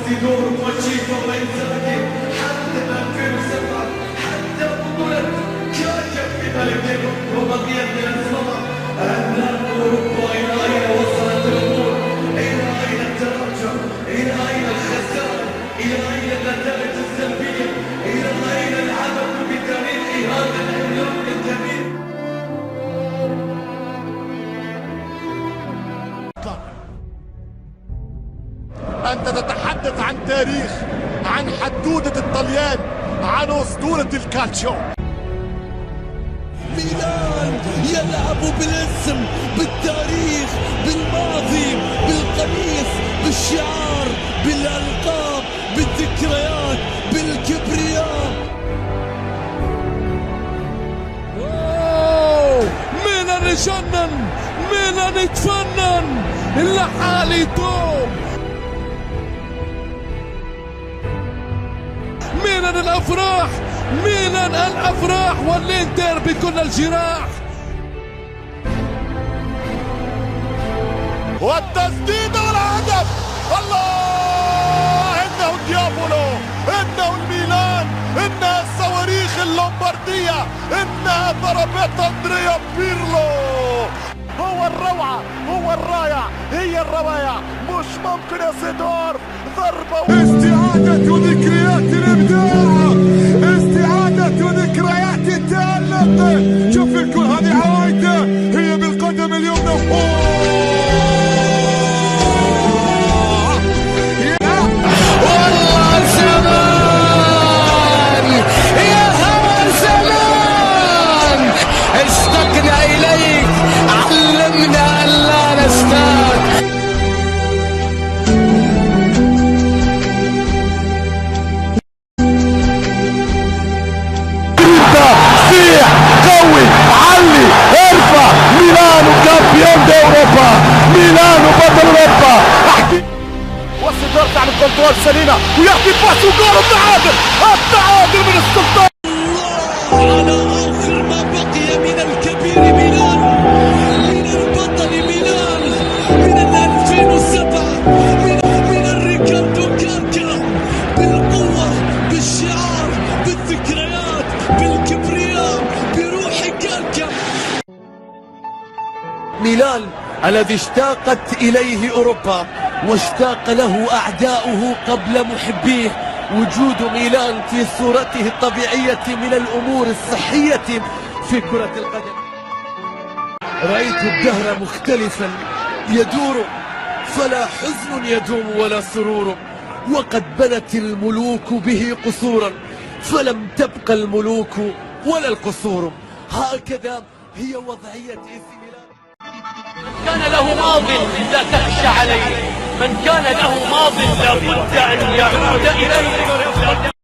سيدور وموتشيتو وإنزاغي حتى 2007 حتى بطولة كاكا في ذلك وبقيت من الصدى أن أوروبا إلى أين وصلت الأمور؟ إلى أين التراجع؟ إلى أين الخسارة؟ إلى أين النتائج السلبية؟ إلى أين العبث بتاريخ هذا العملاق الجميل؟ أنت تتحدث عن تاريخ، عن حدودة الطليان، عن أسطورة الكالتشيو. ميلان يلعب بالاسم، بالتاريخ، بالماضي، بالقميص، بالشعار، بالألقاب، بالذكريات، بالكبرياء. ميلان يجنن، ميلان يتفنن، اللحال يدوم. ميلان الافراح، ميلان الافراح، والانتر بكل الجراح. والتسديد والهدف، الله، انه ديابولو، انه الميلان، انها الصواريخ اللومباردية، انها ضربات اندريا بيرلو. هو الروعة، هو الرائع، هي الروايع، مش ممكن يا سيدور. ضربة استعادة ذكريات الإبداع، استعادة ذكريات التألق. شوف الكل، هذه عوايده، هي بالقدم اليمنى. والله زمان، يا هوى زمان، اشتقنا إليك، علمنا أن لا نشتاق. سيح قوي، علي، ارفع. ميلانو كامبيون دي اوروبا، ميلانو بطل اوروبا. احكي والسيدور تعمل كنترول سليمه ويحكي باس وجول. التعادل من السلطان. على آخر ما بقي من الكبير ميلان، من البطل ميلان، من 2007، من الريكاردو كاكا، بالقوة، بالشعار، بالذكريات، بالكبرياء، بروح كاكا. ميلان الذي اشتاقت إليه أوروبا واشتاق له أعداؤه قبل محبيه. وجود ميلان في صورته الطبيعية من الأمور الصحية في كرة القدم. رأيت الدهر مختلفا يدور، فلا حزن يدوم ولا سرور. وقد بنت الملوك به قصورا، فلم تبق الملوك ولا القصور. هكذا هي وضعية AC ميلان. كان له ماض لا تخشى عليه، من كان له ماض لابد أن يعود إليه.